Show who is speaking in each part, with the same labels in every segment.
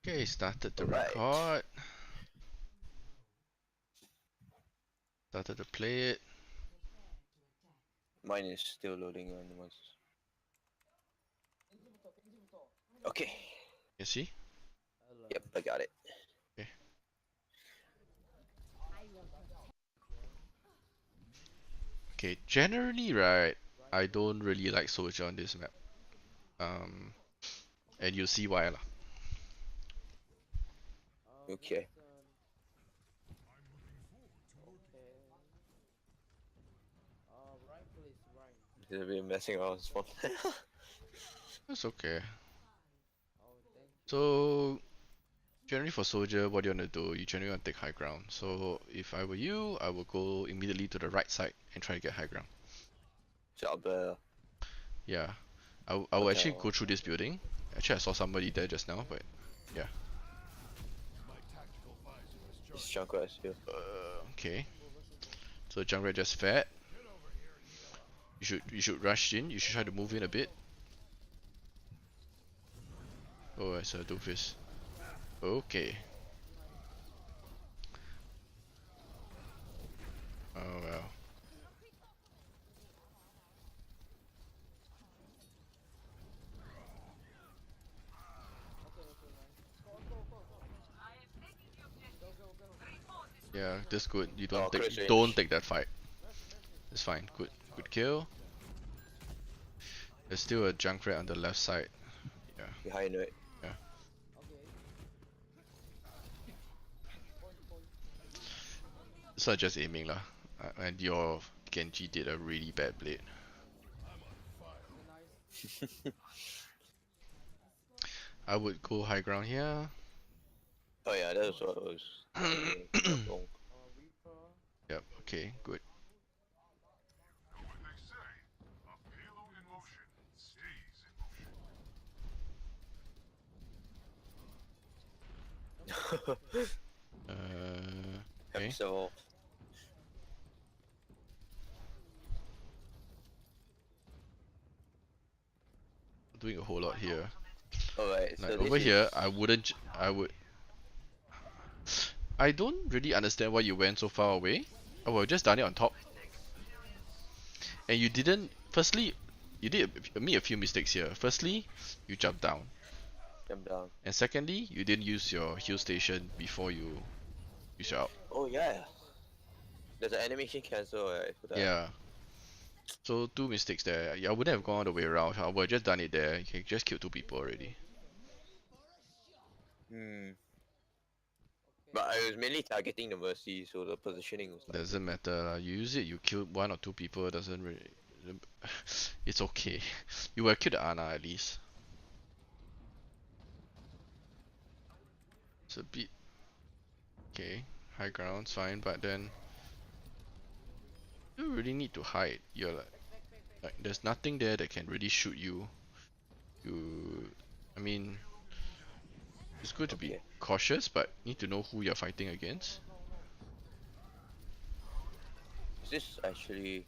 Speaker 1: Okay, started the
Speaker 2: Alright.
Speaker 1: record. Started to play it.
Speaker 2: Mine is still loading on the Okay.
Speaker 1: You see?
Speaker 2: Yep, I got it.
Speaker 1: Okay. Okay, generally, right, I don't really like Soldier on this map. And you'll see why lah.
Speaker 2: Okay. This is a bit messing around with spawn.
Speaker 1: That's okay. So, generally for Soldier, what do you want to do? You generally want to take high ground. So, if I were you, I would go immediately to the right side and try to get high ground.
Speaker 2: Job there.
Speaker 1: Yeah. I will
Speaker 2: Okay.
Speaker 1: actually go through this building. Actually, I saw somebody there just now, but yeah.
Speaker 2: This Junkrat is here.
Speaker 1: Okay. So Junkrat just fed. You should rush in. You should try to move in a bit. Oh, it's a doofus. Okay. Oh well. Yeah, that's good. You
Speaker 2: Oh,
Speaker 1: don't
Speaker 2: close
Speaker 1: don't
Speaker 2: range.
Speaker 1: take that fight. It's fine. Good kill. There's still a Junkrat on the left side. Yeah,
Speaker 2: Behind it.
Speaker 1: yeah. So just aiming lah. And your Genji did a really bad blade. I would go high ground here.
Speaker 2: Oh yeah, that was what I was thinking. Not wrong.
Speaker 1: Yep. Okay. Good. Okay.
Speaker 2: So
Speaker 1: Doing a whole lot here.
Speaker 2: alright,
Speaker 1: Like
Speaker 2: so
Speaker 1: over
Speaker 2: this
Speaker 1: here,
Speaker 2: is
Speaker 1: I wouldn't. I would. I don't really understand why you went so far away. I would have just done it on top. And you didn't. Firstly, you did made a few mistakes here. Firstly, you jumped down.
Speaker 2: jump down.
Speaker 1: And secondly, you didn't use your heal station before you use your out.
Speaker 2: Oh yeah. There's an animation cancel right for that.
Speaker 1: Yeah. So two mistakes there. I wouldn't have gone all the way around. I would have just done it there. You can just kill two people already.
Speaker 2: Hmm. But I was mainly targeting the Mercy, so the positioning was like
Speaker 1: Doesn't matter lah. You use it, you kill one or two people. Doesn't really. It's okay. You will kill the Ana at least. It's a bit okay. High ground's fine, but then you don't really need to hide. You're like there's nothing there that can really shoot you. I mean, it's good to be
Speaker 2: okay.
Speaker 1: cautious, but need to know who you're fighting against.
Speaker 2: Is this actually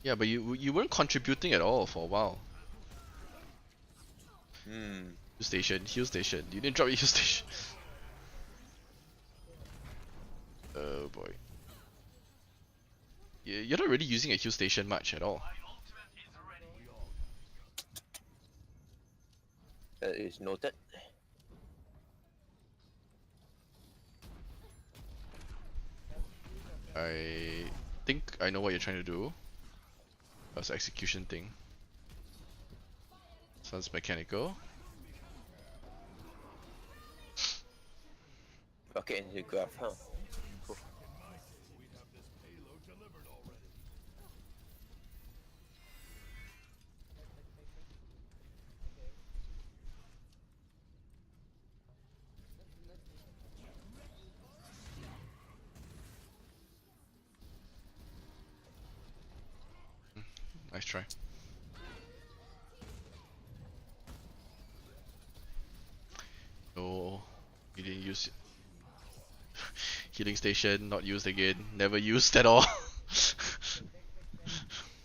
Speaker 1: Yeah, but you weren't contributing at all for a while. Heal station. You didn't drop your heal station. Oh boy. You're not really using a heal station much at all.
Speaker 2: that is noted?
Speaker 1: I think I know what you're trying to do. That's the execution thing. Sounds mechanical.
Speaker 2: Rocket into graph, huh? Cool.
Speaker 1: Nice try. No, you didn't use healing station. Not used again. Never used at all.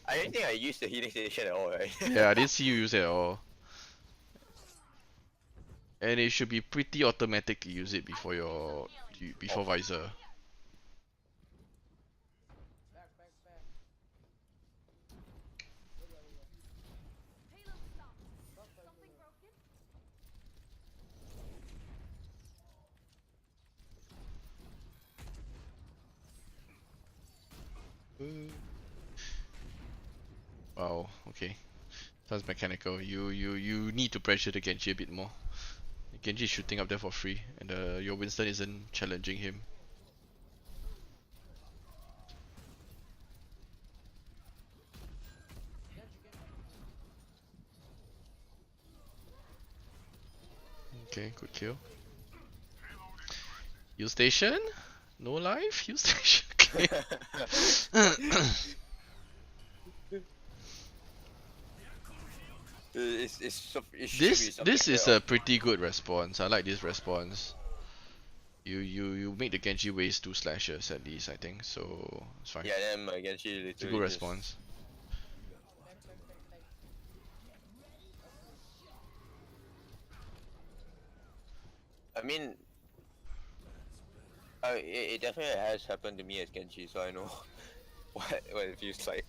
Speaker 2: I don't think I used the healing station at all, right?
Speaker 1: Yeah, I didn't see you use it at all. And it should be pretty automatic to use it before your before visor. Wow, okay. Sounds mechanical. You need to pressure the Genji a bit more. Genji is shooting up there for free, and your Winston isn't challenging him. Okay, good kill. Heal station? No life? Heal station? Okay.
Speaker 2: It should be
Speaker 1: This
Speaker 2: something
Speaker 1: is
Speaker 2: that
Speaker 1: a pretty good response. I like this response. You make the Genji waste 2 slashes at least, I think, so it's fine.
Speaker 2: yeah, then my Genji
Speaker 1: It's a
Speaker 2: literally
Speaker 1: good
Speaker 2: just
Speaker 1: response.
Speaker 2: I mean, it definitely has happened to me as Genji, so I know what it feels like.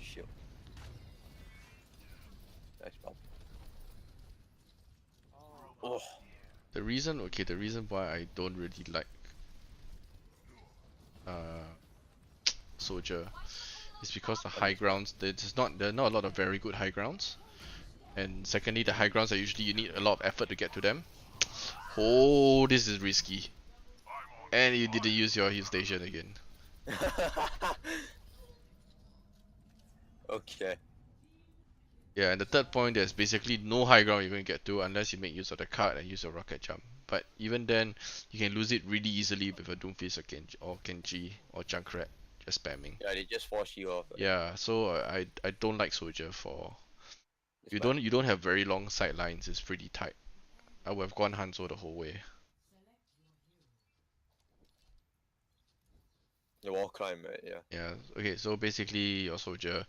Speaker 2: Shield. Nice bump. Oh,
Speaker 1: The reason why I don't really like uh Soldier is because the high grounds, there are not a lot of very good high grounds. And secondly, the high grounds are usually you need a lot of effort to get to them. Oh, this is risky. And you didn't use your heal station again.
Speaker 2: okay.
Speaker 1: Yeah, and the third point, there's basically no high ground you're going to get to unless you make use of the card and use your rocket jump. But even then, you can lose it really easily with a Doomfist or Genji or Junkrat just spamming.
Speaker 2: Yeah, they just force you off.
Speaker 1: Yeah, so I don't like Soldier for
Speaker 2: It's bad.
Speaker 1: you don't have very long sidelines. It's pretty tight. I would have gone Hanzo the whole way.
Speaker 2: The wall climb, right? Yeah.
Speaker 1: Yeah. Okay. So basically, your Soldier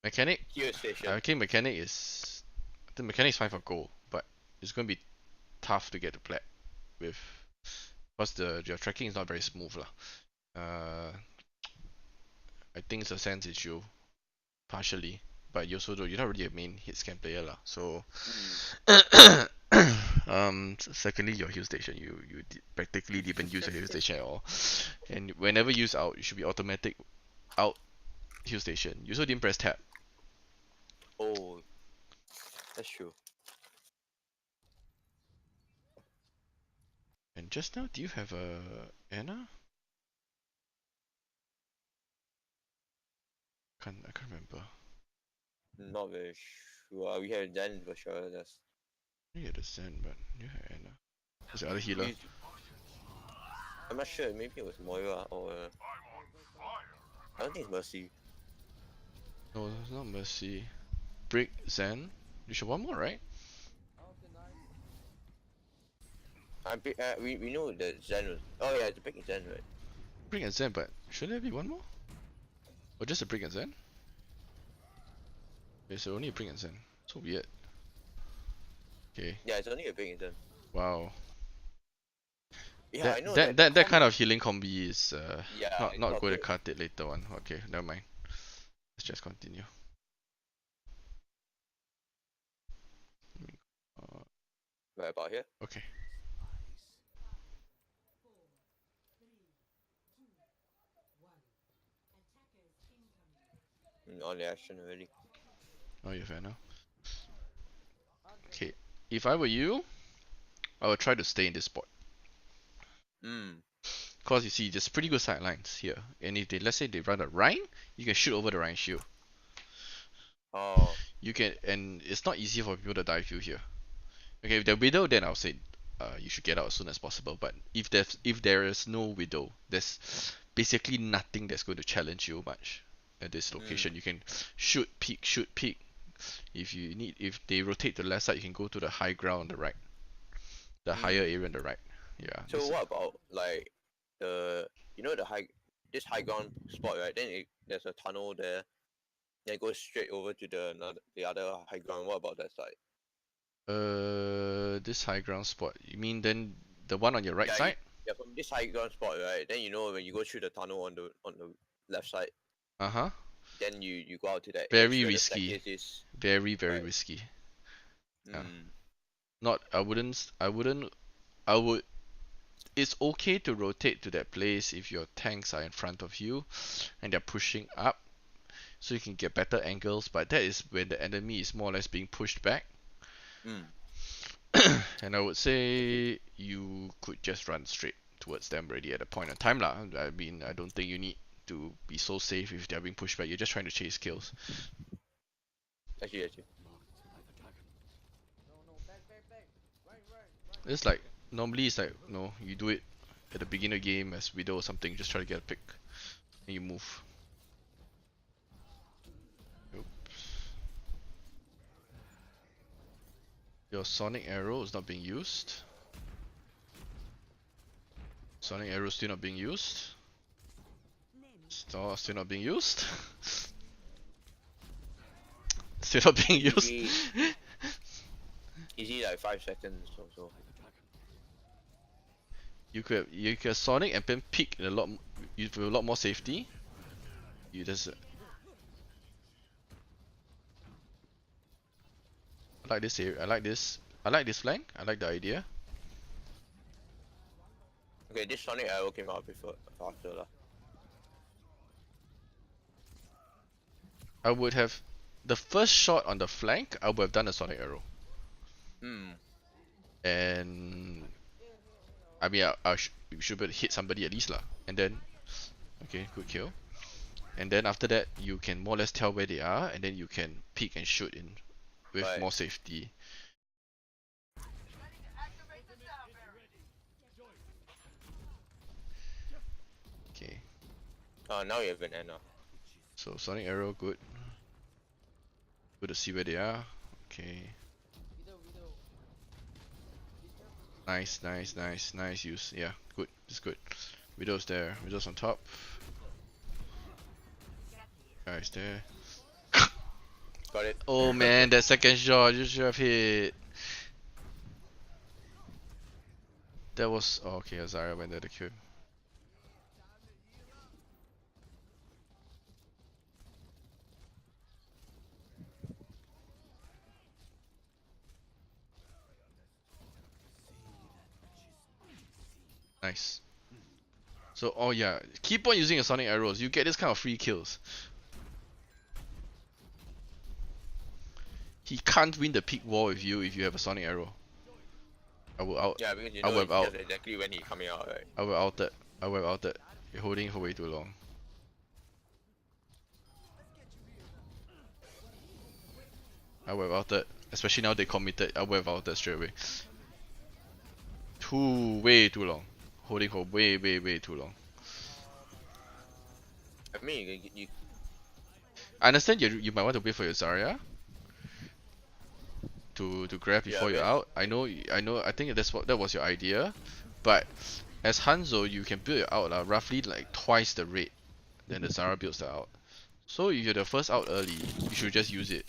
Speaker 1: mechanic.
Speaker 2: Gear station.
Speaker 1: I think mechanic is. I think mechanic is fine for gold, but it's going to be tough to get to plat with, because your tracking is not very smooth lah. I think it's a sense issue partially, but you also you're not really a main hit scan player lah. So secondly, your heal station, you practically didn't use your heal station at all, and whenever used out, it should be automatic out heal station. You also didn't press tab.
Speaker 2: Oh, that's true.
Speaker 1: And just now, do you have a Anna? I can't remember.
Speaker 2: Not very sure. We have Zen for sure. That's.
Speaker 1: You had a Zen, but you had Anna. Who's the other healer?
Speaker 2: I'm not sure. Maybe it was Moira or. I don't think it's Mercy.
Speaker 1: No, it's not Mercy. Brick, Zen. You should one more, right?
Speaker 2: We know that Zen was. Oh yeah, the pick is Zen, right?
Speaker 1: Brick and Zen, but shouldn't there be one more? Or just a Brick and Zen? Okay, so only a Brick and Zen. So weird. Okay.
Speaker 2: Yeah, it's only a pick and Zen.
Speaker 1: Wow.
Speaker 2: Yeah, I know
Speaker 1: that kind of healing combi is
Speaker 2: yeah,
Speaker 1: not going to cut it later on. Okay, never mind. Let's just continue.
Speaker 2: Right about here.
Speaker 1: Okay.
Speaker 2: On the action already.
Speaker 1: Oh, you have Anna. Okay. If I were you, I would try to stay in this spot. Cause you see, there's pretty good sidelines here, and if let's say they run a Rhine, you can shoot over the Rhine shield.
Speaker 2: Oh.
Speaker 1: You can, and it's not easy for people to dive you here. Okay, if they're Widow, then I'll say you should get out as soon as possible. But if there is no Widow, there's basically nothing that's going to challenge you much at this location. You can shoot peek. If they rotate to the left side, you can go to the high ground on the right, the higher area on the right. Yeah.
Speaker 2: So what about like the this high ground spot, right? Then there's a tunnel there. Then go straight over to the other high ground. What about that side?
Speaker 1: This high ground spot. You mean then the one on your right
Speaker 2: Yeah,
Speaker 1: side?
Speaker 2: yeah, from this high ground spot, right? Then you know when you go through the tunnel on the left side,
Speaker 1: Uh-huh.
Speaker 2: then you go out to that edge
Speaker 1: Very
Speaker 2: where the
Speaker 1: risky.
Speaker 2: staircase is.
Speaker 1: Very, very
Speaker 2: Right.
Speaker 1: risky. Yeah.
Speaker 2: Hmm.
Speaker 1: Not, I would, it's okay to rotate to that place if your tanks are in front of you and they're pushing up so you can get better angles, but that is when the enemy is more or less being pushed back.
Speaker 2: Hmm.
Speaker 1: And I would say you could just run straight towards them already at a point in time lah. I mean, I don't think you need to be so safe if they're being pushed back. You're just trying to chase kills.
Speaker 2: Actually.
Speaker 1: It's like normally it's like you do it at the beginning of the game as Widow or something. Just try to get a pick and you move. Oops. Your sonic arrow is not being used. Sonic arrow still not being used. Still not being used. Still not being used.
Speaker 2: Easy like 5 seconds or so.
Speaker 1: You could sonic and then peek in with a lot more safety. You just I like this area. I like this flank. I like the idea.
Speaker 2: Okay, this sonic arrow came out before faster lah.
Speaker 1: I would have the first shot on the flank. I would have done a sonic arrow.
Speaker 2: Hmm.
Speaker 1: And I mean, you should be able to hit somebody at least lah. And then, okay, good kill. And then after that, you can more or less tell where they are, and then you can peek and shoot in with
Speaker 2: Right.
Speaker 1: more safety. Okay.
Speaker 2: Now you have an Anna.
Speaker 1: So sonic arrow, good. Good to see where they are. Okay. Nice use. Yeah, good. It's good. Widow's there. Widow's on top. Guys there.
Speaker 2: Got it.
Speaker 1: Oh man, that second shot you should have hit. That was okay. Azara went there to kill. Nice. So, oh yeah, keep on using your sonic arrows. You get this kind of free kills. He can't win the peak war with you if you have a sonic arrow. I will out.
Speaker 2: Yeah, because you
Speaker 1: I
Speaker 2: know
Speaker 1: will have out.
Speaker 2: exactly when he's coming out, right?
Speaker 1: I will out that. I will out that. You're holding it for way too long. I will have out that. Especially now they committed. I will have out that straight away. Way too long. Holding for way too long.
Speaker 2: I mean, you
Speaker 1: I understand you might want to wait for your Zarya to grab before you're out. I know. I think that was your idea, but as Hanzo, you can build it out roughly like twice the rate than the Zarya builds the out. So if you're the first out early, you should just use it.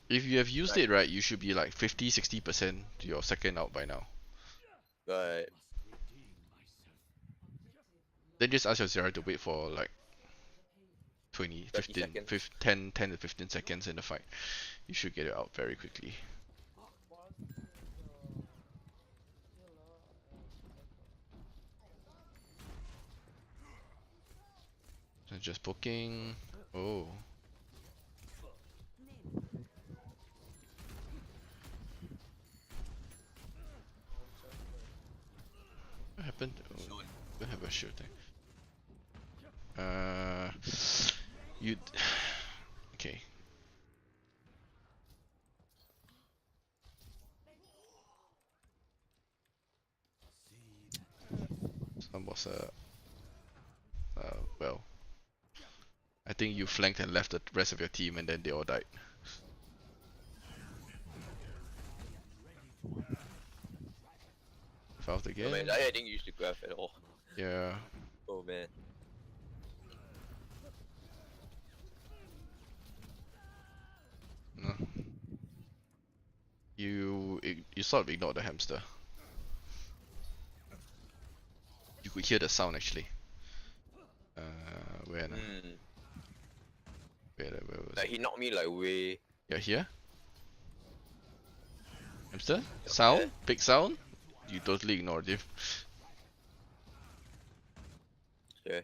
Speaker 1: If you have used it right, you should be like 50-60% to your second out by now.
Speaker 2: Right.
Speaker 1: Then just ask your Zarya to wait for like 20, 15, 10 to 15 seconds in the fight. You should get it out very quickly. So just poking. Oh. What happened? Oh, don't have a shield thing. You. Okay. Some was well. I think you flanked and left the rest of your team, and then they all died. Fouled again.
Speaker 2: Oh, man, I didn't use the graph at all.
Speaker 1: Yeah.
Speaker 2: Oh man.
Speaker 1: You sort of ignored the hamster. You could hear the sound actually. Where na?
Speaker 2: Hmm.
Speaker 1: Where was
Speaker 2: Like
Speaker 1: it?
Speaker 2: he knocked me like way.
Speaker 1: Yeah, here? Hamster?
Speaker 2: Up there.
Speaker 1: Sound? Big sound? You totally ignored him.
Speaker 2: Yeah.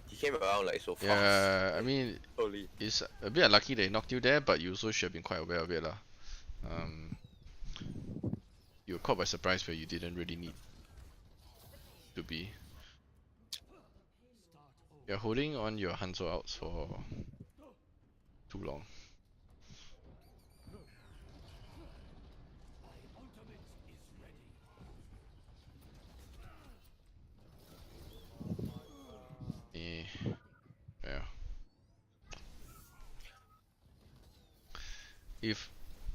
Speaker 2: He came around like so fast.
Speaker 1: Yeah, I mean,
Speaker 2: Holy.
Speaker 1: it's a bit unlucky they knocked you there, but you also should have been quite aware of it lah. You were caught by surprise where you didn't really need to be. You're holding on your Hanzo outs for too long. Eh, yeah. If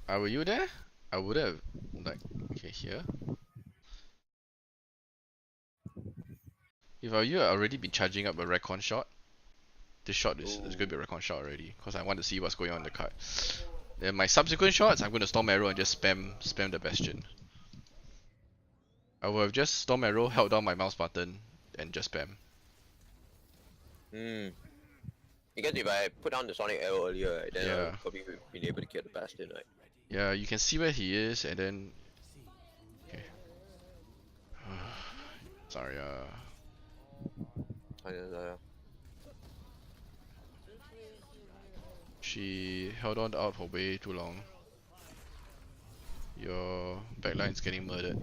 Speaker 1: I were you there, I would have like okay here. If I were you, I'd already been charging up a recon shot. This shot is going to be a recon shot already, because I want to see what's going on in the card. Then my subsequent shots, I'm going to Storm Arrow and just spam the Bastion. I would have just Storm Arrow, held down my mouse button, and just spam.
Speaker 2: Hmm. Because if I put down the Sonic Arrow earlier, right, then I
Speaker 1: Yeah.
Speaker 2: would probably been able to kill the Bastion, right?
Speaker 1: Yeah, you can see where he is, and then... Okay. Sorry, She held on out for way too long. Your backline's getting murdered.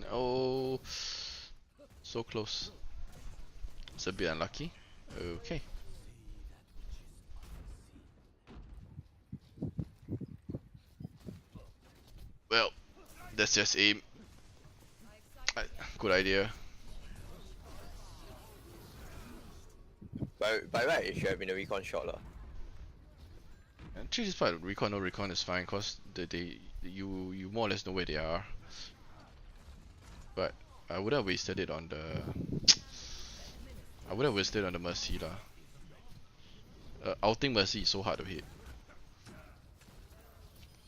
Speaker 1: No, so close. It's a bit unlucky. Okay. Well, that's just aim. Good idea.
Speaker 2: By right, it should have been a recon shot, lah.
Speaker 1: Actually, this part recon no recon is fine, cause you more or less know where they are. But I would have wasted it on the Mercy lah. Outing Mercy is so hard to hit.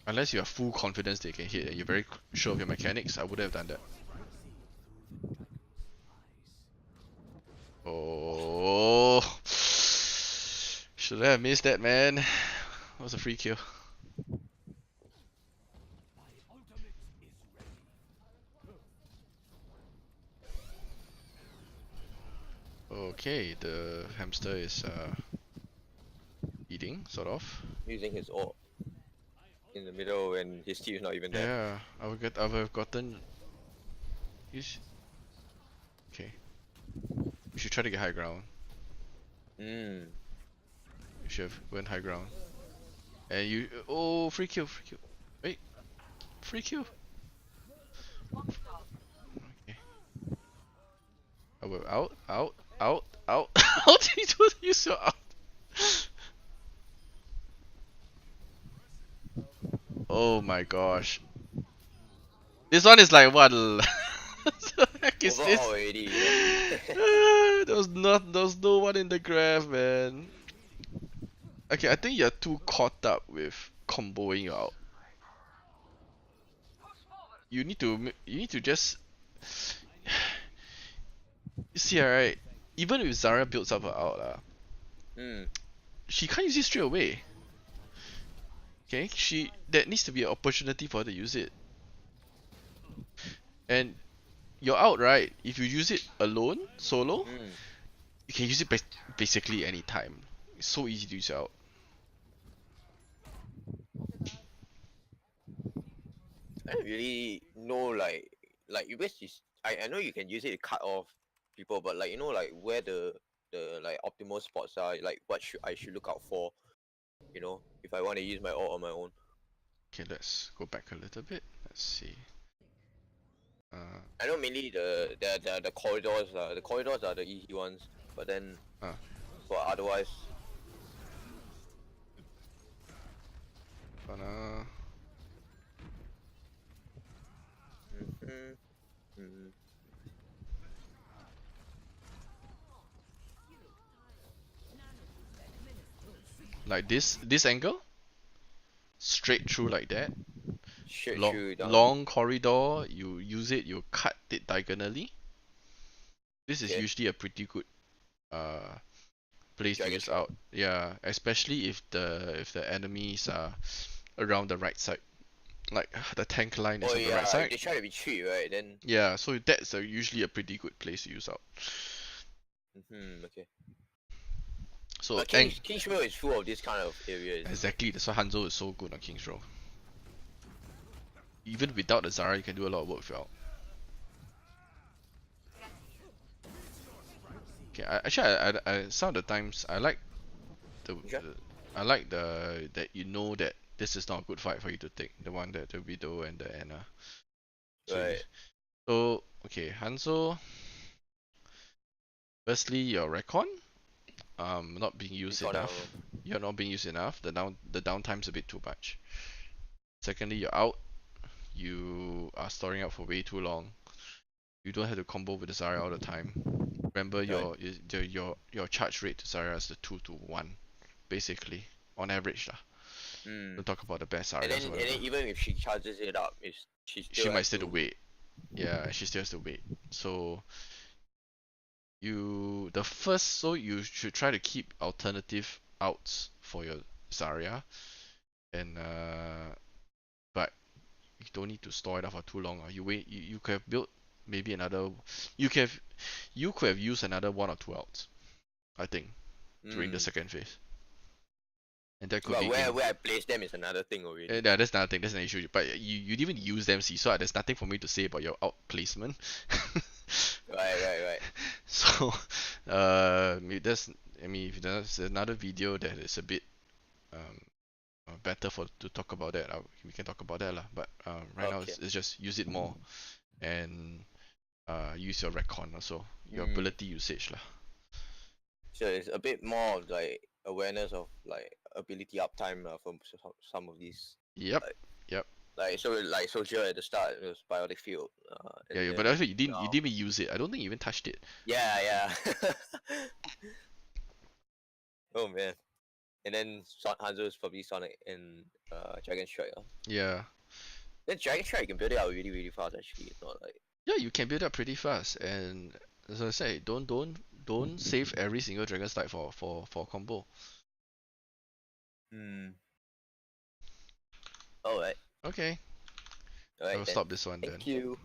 Speaker 1: Unless you have full confidence they can hit and you're very sure of your mechanics, I would have done that. Oh, should I have missed that, man? That was a free kill. Okay, the hamster is eating, sort of.
Speaker 2: Using his ult in the middle when his team is not even there.
Speaker 1: Yeah, I would have gotten. Okay. You should try to get high ground.
Speaker 2: Hmm.
Speaker 1: You should have went high ground. And you oh free kill. Wait. Free kill. Okay. I will out. How did you use your out? Oh my gosh. This one is like what the heck is
Speaker 2: Overall
Speaker 1: this?
Speaker 2: already.
Speaker 1: There was no one in the graph, man. Okay, I think you're too caught up with comboing you out. You need to just you see, right? Even if Zarya builds up her out, she can't use it straight away. Okay, that needs to be an opportunity for her to use it. And you're out, right? If you use it alone, solo, you can use it basically anytime. It's so easy to use it out.
Speaker 2: I don't really know like you basically I know you can use it to cut off people, but like you know like where the like optimal spots are, like what I should look out for, you know, if I want to use my ult on my own.
Speaker 1: Okay, let's go back a little bit. Let's see.
Speaker 2: I know mainly the corridors. The corridors are the easy ones, but then
Speaker 1: uh,
Speaker 2: for otherwise,
Speaker 1: gonna
Speaker 2: mm-hmm, mm-hmm.
Speaker 1: like this angle, straight through like that.
Speaker 2: Shoot
Speaker 1: Long
Speaker 2: through down.
Speaker 1: long corridor. You use it. You cut it diagonally. This is
Speaker 2: Okay,
Speaker 1: usually a pretty good uh place to
Speaker 2: dragon
Speaker 1: use
Speaker 2: strike.
Speaker 1: out. Yeah, especially if the enemies are around the right side. Like the tank line is
Speaker 2: Oh
Speaker 1: on the right
Speaker 2: yeah, if
Speaker 1: side.
Speaker 2: they try to retreat, right? Then
Speaker 1: Yeah, so that's usually a pretty good place to use out.
Speaker 2: okay.
Speaker 1: So
Speaker 2: But
Speaker 1: and
Speaker 2: King's Row is full of this kind of areas.
Speaker 1: exactly, that's why Hanzo is so good on King's Row. Even without the Zara, you can do a lot of work without. Okay, actually, some of the times the,
Speaker 2: Sure.
Speaker 1: the I like the that you know that this is not a good fight for you to take. The one that the Widow and the Anna. So you
Speaker 2: Right.
Speaker 1: so okay, Hanzo. Firstly, your recon not being used
Speaker 2: Recon armor.
Speaker 1: enough. You're not being used enough. The downtime's a bit too much. Secondly, you're out. You are storing up for way too long. You don't have to combo with the Zarya all the time. Remember
Speaker 2: Right.
Speaker 1: your charge rate to Zarya is the 2 to 1, basically, on average lah.
Speaker 2: Mm.
Speaker 1: Don't talk about the best
Speaker 2: And then
Speaker 1: Zaryas or whatever.
Speaker 2: even if she charges it up, she
Speaker 1: She
Speaker 2: still
Speaker 1: might
Speaker 2: has
Speaker 1: still have to
Speaker 2: to.
Speaker 1: wait. Yeah, she still has to wait. So you should try to keep alternative outs for your Zarya, and but you don't need to store it up for too long. You wait. You could have built maybe another. You could have you could have used another one or two outs, I think, during the
Speaker 2: Mm.
Speaker 1: second phase, and that could
Speaker 2: But
Speaker 1: be game.
Speaker 2: where I place them is another thing already.
Speaker 1: Yeah, that's another thing. That's an issue. But you didn't even use them, see. So there's nothing for me to say about your out placement.
Speaker 2: Right.
Speaker 1: So, that's. I mean, if there's another video that is a bit um better for to talk about that, we can talk about that lah. But right now
Speaker 2: Okay.
Speaker 1: it's just use it more and use your recon also, your
Speaker 2: Mm.
Speaker 1: ability usage lah.
Speaker 2: So it's a bit more of like awareness of like ability uptime from some of these
Speaker 1: Yep,
Speaker 2: like
Speaker 1: yep.
Speaker 2: so like social at the start it was biotic field
Speaker 1: Yeah,
Speaker 2: and
Speaker 1: yeah, but
Speaker 2: then
Speaker 1: actually you
Speaker 2: now
Speaker 1: didn't even use it. I don't think you even touched it.
Speaker 2: yeah. Oh man. And then Hanzo is probably Sonic and Dragon Strike.
Speaker 1: Yeah.
Speaker 2: Then Dragon Strike you can build it out really fast actually. It's not like
Speaker 1: Yeah, you can build up pretty fast, and as I say, don't save every single dragon slide for combo.
Speaker 2: hmm. Alright.
Speaker 1: Okay, I will
Speaker 2: Alright then.
Speaker 1: stop this one then.
Speaker 2: Thank you.